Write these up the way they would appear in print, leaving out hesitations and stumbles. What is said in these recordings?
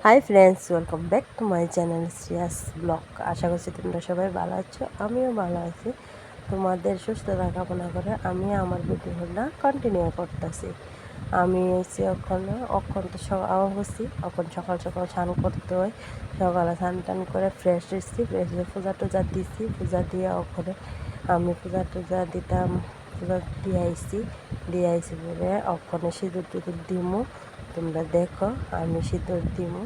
High friends, welcome back to my channel Shreya's vlog. আশা করছি তোমরা সবাই ভালো আছো, আমিও ভালো আছি। তোমাদের সুস্থতা কামনা করে আমি আমার ভিডিওটা কন্টিনিউ করতেছি। আমি এসে অখন তো সকাল হচ্ছি, এখন সকাল সকাল স্নান করতে হয়। সকালে স্নান টান করে ফ্রেশ এসেছি, ফ্রেশ হয়ে পূজা টুজা দিছি। পূজা দিয়ে ওখানে আমি পূজা টুজা দিতাম, পূজা দিয়ে আইসি বলে ওখানে সিঁদুর টিঁদুর দিমু। তোমরা দেখো আমি সিঁদুর দিমু,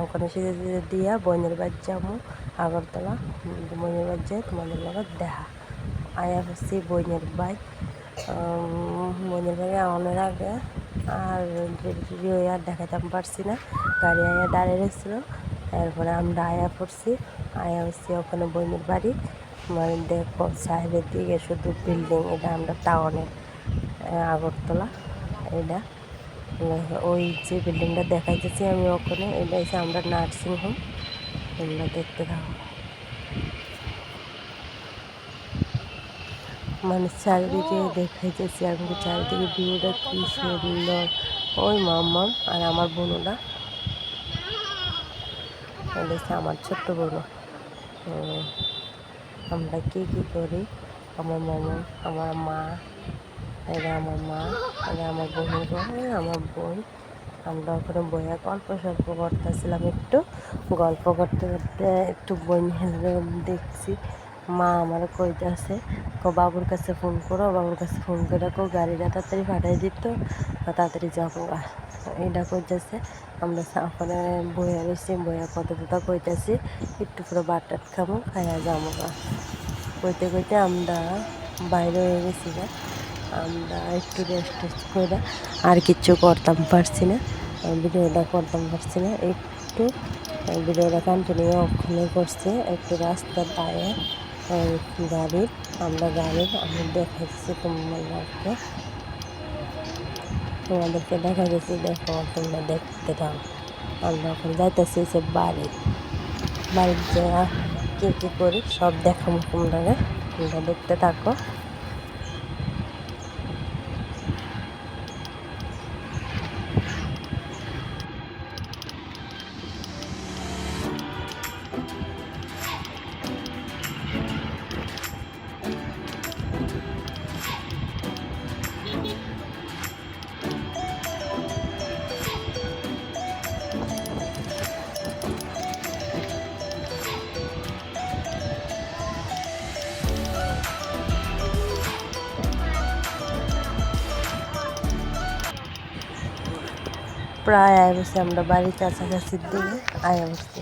ওখানে সিঁদুর দিয়া বোনের বাড়ি যাবো আগরতলা। বোনের বাড়ি যাই তোমাদের লগত দেখা আয়া হচ্ছি বোনের বাড়ি। বোনের বাড়ি আওয়ানোর আগে আর আর দেখাতাম পারছি না, গাড়ি আয়া দাঁড়িয়ে রয়েছিল। এরপরে আমরা আয়া পড়ছি, আয়া হচ্ছি ওখানে বোনের বাড়ি। মানে দেখো সাইডের দিকে শুধু বিল্ডিং, এটা আমরা টাউনের আগরতলা। এটা ওই যে বিল্ডিংটা দেখাইতেছি আমি ওখানে, এটা হচ্ছে আমরা নার্সিং হোম। তোমরা দেখতে থাকো, মানে চারিদিকে দেখাইতেছি আমি, চারিদিকে ভিউটা কি সুন্দর। ওই মাম্মাম আর আমার বোনরা, এটা হচ্ছে আমার ছোট্ট বোন। আমরা কী করি, আমার মামা, আমার মা, এটা আমার মা, এটা আমার বোনের বোন, আমার বোন। আমরা ওখানে বইয়া গল্প সল্প করতেছিলাম, একটু গল্প করতে করতে একটু বই দেখছি। মা আমার কইতেছে, বাবুর কাছে ফোন করো, বাবুর কাছে ফোন করে গাড়িটা তাড়াতাড়ি পাঠিয়ে দিত, তাড়াতাড়ি যাবো। এইটা কইতেছে। আমরা ওখানে বইয়া রয়েছি, বইয়া কথা কইতেছি, একটু পুরো বাটার খামো, খাইয়া যাবো। কইতে কইতে আমরা বাইরে হয়ে গেছি না, আমরা একটু রেস্ট টেস্ট করে আর কিচ্ছু করতাম পারছি না, ভিডিওটা করতাম পারছি না। একটু ভিডিওটা কন্টিনিউ ওখানে করছে, একটু রাস্তার পায়ে গাড়ির, আমি দেখাচ্ছি তোমাদেরকে দেখা গেছি। দেখো তোমরা দেখতে থাও। আমরা এখন যাইতেছি সে বাড়ির যা কী করি সব দেখাবো তোমরা দেখতে থাকো। প্রায় আয়া বসে আমরা বাড়ির কাছাকাছির দিকে আয়া বসছি।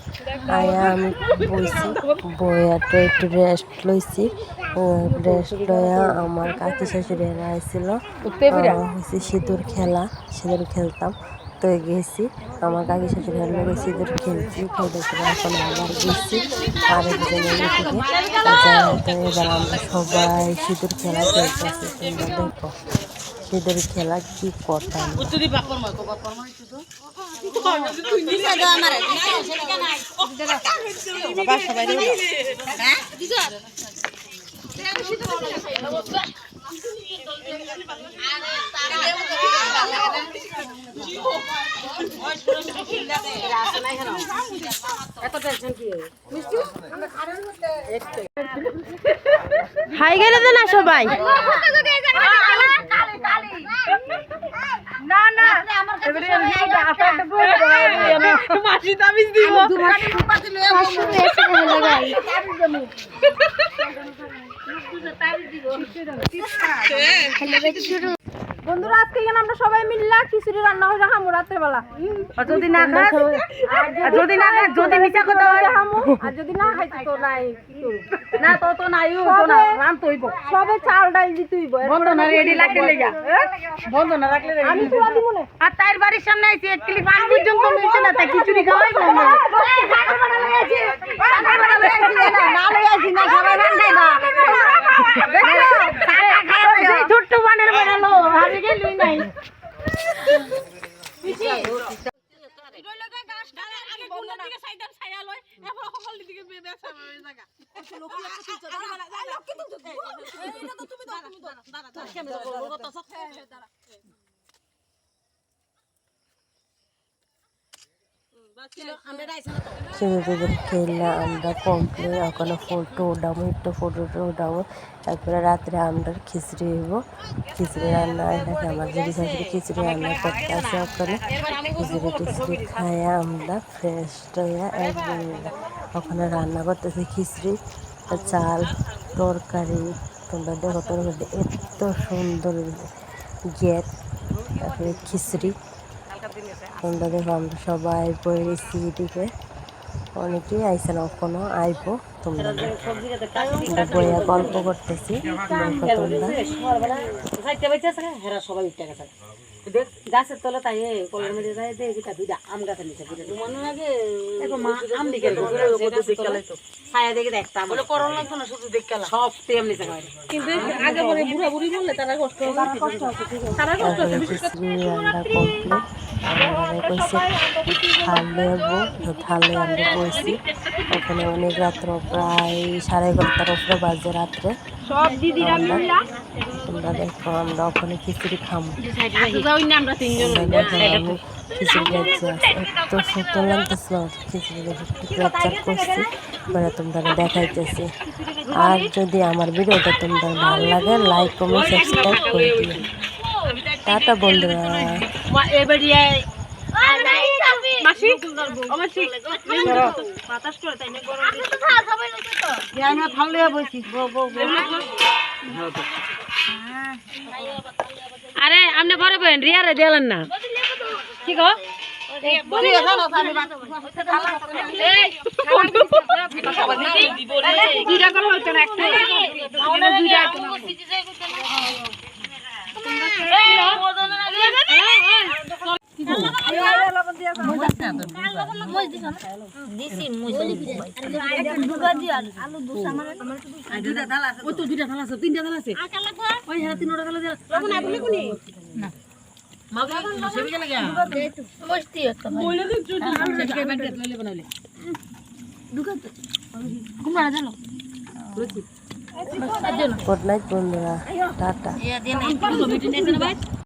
আয়া আমি বইছি, বইয়াতে একটু রেস্ট লইছি। রেস্ট লইয়া আমার কাকি শাশুড়ি আইছিল, হয়েছে সিঁদুর খেলতাম। তো গেছি আমার কাকি শাশুড়ির লোকে সিঁদুর খেলছি, খেলতে এখন আবার গেছি আরেকজনের দিকে। এবার আমরা সবাই সিঁদুর খেলা খেলতেছি। তোমরা দেখো সিঁদুর খেলা কি কথা। হাই গেলে তো না সবাই, বন্ধুরা আজকে এখানে আমরা সবাই মিললা খিচুড়ি রান্না হয়ে খামু রাতের বেলা। যদি না খাস, যদি না খাস, যদি মিছা কথা হয় খামু, আর যদি না খাইতে তো নাই কি করব না, তো নাইও তো না রাম তৈব সবে চাল ডাল দিতেইব। বন্ধ না রেডি লাগতে লাগা, বন্ধ না রাখলে আমি তুলা দিব না। আর তার বাড়ির সামনে আইছি 1 কিলো পানি পর্যন্ত মিলছে না, তাই খিচুড়ি খাওয়াই বন্ধ। না লই আইছি না সবাই রান্নাই না ছোট্ট বানের বানালো হারি গেলই নাই। খিচুড়ি খেলে আমরা কমপ্লিট ওখানে ফটো উঠাবো একটু ফটো উঠাবো তারপরে রাত্রে আমরা খিচুড়ি হইব খিচুড়ি রান্না এটাকে আমার দিদি শাশুড়ি খিচুড়ি রান্না করতে আসে ওখানে খিচুড়ি টিচুড়ি খাইয়া আমরা ফ্রেশ হইয়া একদম ওখানে রান্না করতেছি খিচুড়ি চাল তরকারি তোমরা দেখো তরকারি এত সুন্দর গেট তারপরে খিচুড়ি তোমরা দেখো আমরা সবাই বইছি এদিকে অনেকেই আইসে না এখনো আইবো তোমরা বইয়া গল্প করতেছি গাছের তলে তাই কলের মধ্যে যাই দুইটা আম গাছের নিচে মনে লাগে আম দিকে ছায়া দেখে দেখতাম সব তেম নিচে কিন্তু আগে পরে বুড়া বুড়ি বললে তারা কষ্ট তারা কষ্ট থালে আমরা বসি ওখানে অনেক রাত্র প্রায় 11:30 উপরে বাজে রাত্রে তোমরা দেখো আমরা ওখানে খিচুড়ি খাবো খিচুড়ি গাছ এত সুন্দর লাগতেছিল খিচুড়ি গাছ করছি মানে তোমরা দেখাইতেছি আর যদি আমার ভিডিওটা তোমাদের ভালো লাগে লাইক কমেন্ট সাবস্ক্রাইব করে দিও টাটা বন্ধুরা আরে আপনি ঘরে বলেন রিয়ারে দিলেন না কি গো গুড নাইট বন্ধুরা টাটা